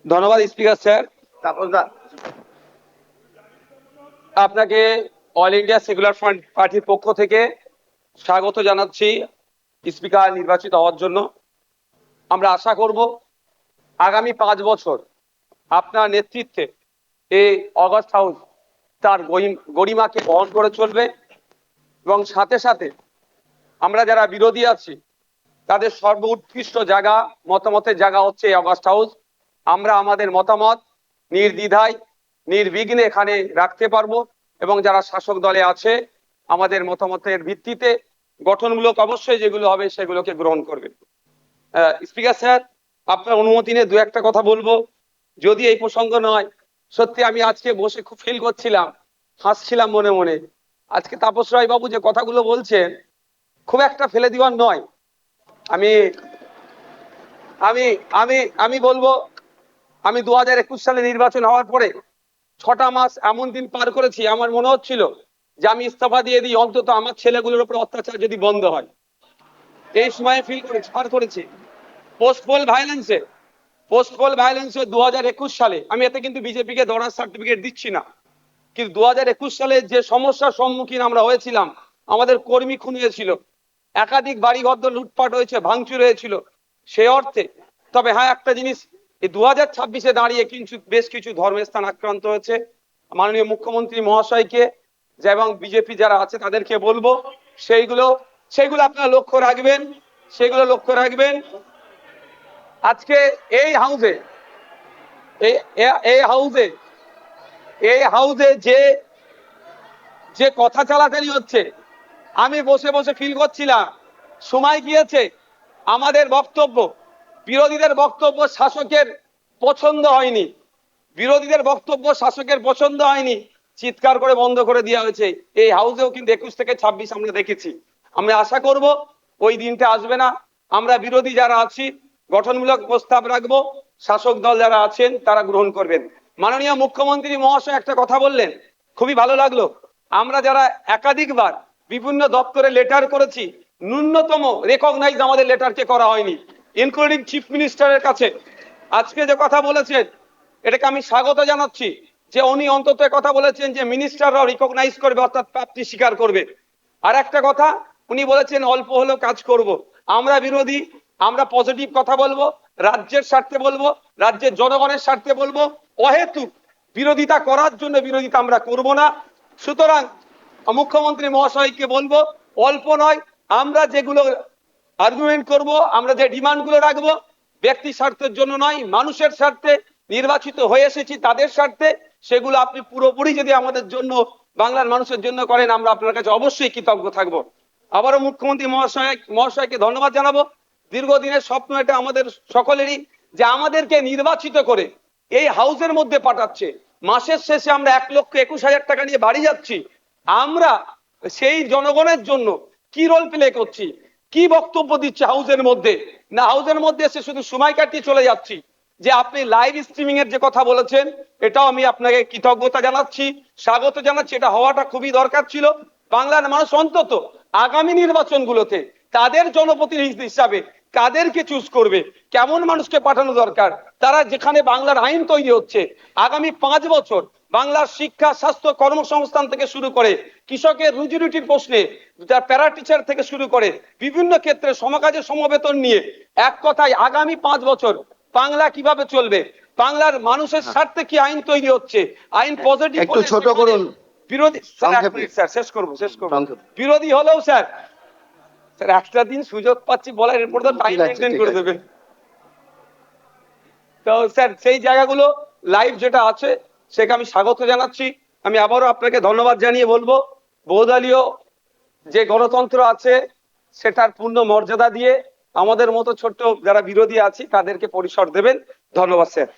ধন্যবাদ speaker sir. আপনাকে all India secular front পার্টির পক্ষ থেকে স্বাগত জানাচ্ছি স্পিকার নির্বাচিত হওয়ার জন্য। আমরা আশা করব আগামী 5 বছর আপনার নেতৃত্বে এই অগাস্ট হাউস তার গরিমাকে বহন করে চলবে এবং সাথে সাথে আমরা যারা বিরোধী আছি তাদের সর্বোৎকৃষ্ট জায়গা, মতামতের জায়গা হচ্ছে এই অগাস্ট হাউস। আমরা আমাদের মতামত নির্দ্বিধায় নির্বিঘ্নে এখানে রাখতে পারবো এবং যারা শাসক দলে আছে আমাদের মতামতের ভিত্তিতে গঠনমূলক অবশ্যই যেগুলো হবে সেগুলোকে গ্রহণ করবে। স্পিকার স্যার, আপনার অনুমতি নিয়ে দু একটা কথা বলবো, যদি এই প্রসঙ্গ নয়। সত্যি আমি আজকে বসে খুব ফিল করছিলাম, হাসছিলাম মনে মনে। আজকে তাপস রায় বাবু যে কথাগুলো বলছেন খুব একটা ফেলে দেওয়ার নয়। আমি আমি আমি আমি বলবো, আমি 2021 সালে নির্বাচন হওয়ার পরে 6টা মাস এমন দিন পার করেছি, আমার মনে হচ্ছিল যে আমি ইস্তফা দিয়ে দিই, অন্তত আমার ছেলেগুলোর উপর অত্যাচার যদি বন্ধ হয়। এই সময় ফিল করেছি, পার করেছি। পোস্টপোল ভায়োলেন্সে 2021 সালে, আমি এতে কিন্তু বিজেপিকে দরার সার্টিফিকেট দিচ্ছি না, কিন্তু 2021 সালে যে সমস্যার সম্মুখীন আমরা হয়েছিলাম, আমাদের কর্মী খুন হয়েছিল, একাধিক বাড়িঘর লুটপাট হয়েছে, ভাঙচুর হয়েছিল, সে অর্থে। তবে হ্যাঁ, একটা জিনিস, এই 2026-এ দাঁড়িয়ে কিন্তু বেশ কিছু ধর্মের স্থান আক্রান্ত হয়েছে। মাননীয় মুখ্যমন্ত্রী মহাশয়কে এবং বিজেপি যারা আছে তাদেরকে বলবো সেইগুলো আপনারা লক্ষ্য রাখবেন, সেগুলো লক্ষ্য রাখবেন। আজকে এই হাউসে যে যে কথা চালাচালি হচ্ছে, আমি বসে বসে ফিল করছিলাম সময় গিয়েছে আমাদের বক্তব্য, বিরোধীদের বক্তব্য শাসকের পছন্দ হয়নি, চিৎকার করে বন্ধ করে দেওয়া হয়েছে। এই হাউসেও কিন্তু 21 থেকে 26 আমরা দেখেছি। আমরা আশা করব ওই দিনটা আসবে না। আমরা বিরোধী যারা আছি গঠনমূলক প্রস্তাব রাখবো, শাসক দল যারা আছেন তারা গ্রহণ করবেন। মাননীয় মুখ্যমন্ত্রী মহাশয় একটা কথা বললেন, খুবই ভালো লাগলো। আমরা যারা একাধিকবার বিভিন্ন দপ্তরে লেটার করেছি, ন্যূনতম রেকগনাইজ আমাদের লেটারকে করা হয়নি, ইনক্লুডিং চিফ মিনিস্টারের কাছে। আজকে যে কথা বলেছেন এটাকে আমি স্বাগত জানাচ্ছি, যে উনি অন্তত কথা বলেছেন যে মিনিস্টাররাও রিকগনাইজ করবে, অর্থাৎ প্রাপ্তি স্বীকার করবে। আর একটা কথা উনি বলেছেন অল্প হলেও কাজ করব। আমরা বিরোধী, আমরা পজিটিভ কথা বলবো, রাজ্যের স্বার্থে বলবো, রাজ্যের জনগণের স্বার্থে বলবো। অহেতুক বিরোধিতা করার জন্য বিরোধিতা আমরা করব না। সুতরাং মুখ্যমন্ত্রী মহাশয়কে বলবো, অল্প নয়, আমরা যেগুলো আর্গুমেন্ট করব, আমরা যে ডিমান্ডগুলো রাখবো, ব্যক্তি স্বার্থের জন্য নয়, মানুষের স্বার্থে, নির্বাচিত হয়ে এসেছি তাদের স্বার্থে, সেগুলো আপনি পুরোপুরি যদি আমাদের জন্য, বাংলার মানুষের জন্য করেন, আমরা আপনার কাছে অবশ্যই কৃতজ্ঞ থাকবো। আবারও মুখ্যমন্ত্রী মহাশয়কে ধন্যবাদ জানাবো। দীর্ঘদিনের স্বপ্ন এটা আমাদের সকলেরই, যে আমাদেরকে নির্বাচিত করে এই হাউসের মধ্যে পাঠাচ্ছে। মাসের শেষে আমরা 1,21,000 টাকা নিয়ে বাড়ি যাচ্ছি। আমরা সেই জনগণের জন্য কি রোল প্লে করছি, কি বক্তব্য দিচ্ছে হাউসের মধ্যে, না হাউসের মধ্যে এসে শুধু সময় কাটিয়ে চলে যাচ্ছি। যে আপনি লাইভ স্ট্রিমিং এর যে কথা বলেছেন, এটাও আমি আপনাকে কৃতজ্ঞতা জানাচ্ছি, স্বাগত জানাচ্ছি। এটা হওয়াটা খুবই দরকার ছিল। বাংলার মানুষ অন্তত আগামী নির্বাচনগুলোতে তাদের জনপ্রতিনিধি হিসাবে কাদেরকে চুজ করবে, কেমন মানুষকে পাঠানো দরকার, তারা যেখানে বাংলার আইন তৈরি হচ্ছে আগামী 5 বছর, বাংলার শিক্ষা, স্বাস্থ্য, কর্মসংস্থান থেকে শুরু করে কৃষকের রুজি রুটির প্রশ্নে, প্যারা টিচার থেকে শুরু করে বিভিন্ন ক্ষেত্রে সমকাজে সমবেতন নিয়ে, এক কথায় আগামী 5 বছর বাংলা কিভাবে চলবে, বাংলার মানুষের স্বার্থে কি আইন তৈরি হচ্ছে, আইন পজিটিভ, একটু ছোট করুন। বিরোধী স্যার শেষ করবো। বিরোধী হলেও স্যার একটা দিন সুযোগ পাচ্ছি বলার, এরপর তো টাইম মেনটেন করে দেবেন। তো স্যার সেই জায়গাগুলো লাইভ যেটা আছে সেটা আমি স্বাগত জানাচ্ছি। আমি আবারও আপনাকে ধন্যবাদ জানিয়ে বলবো, বহুদলীয় যে গণতন্ত্র আছে সেটার পূর্ণ মর্যাদা দিয়ে আমাদের মতো ছোট্ট যারা বিরোধী আছি তাদেরকে পরিসর দেবেন। ধন্যবাদ স্যার।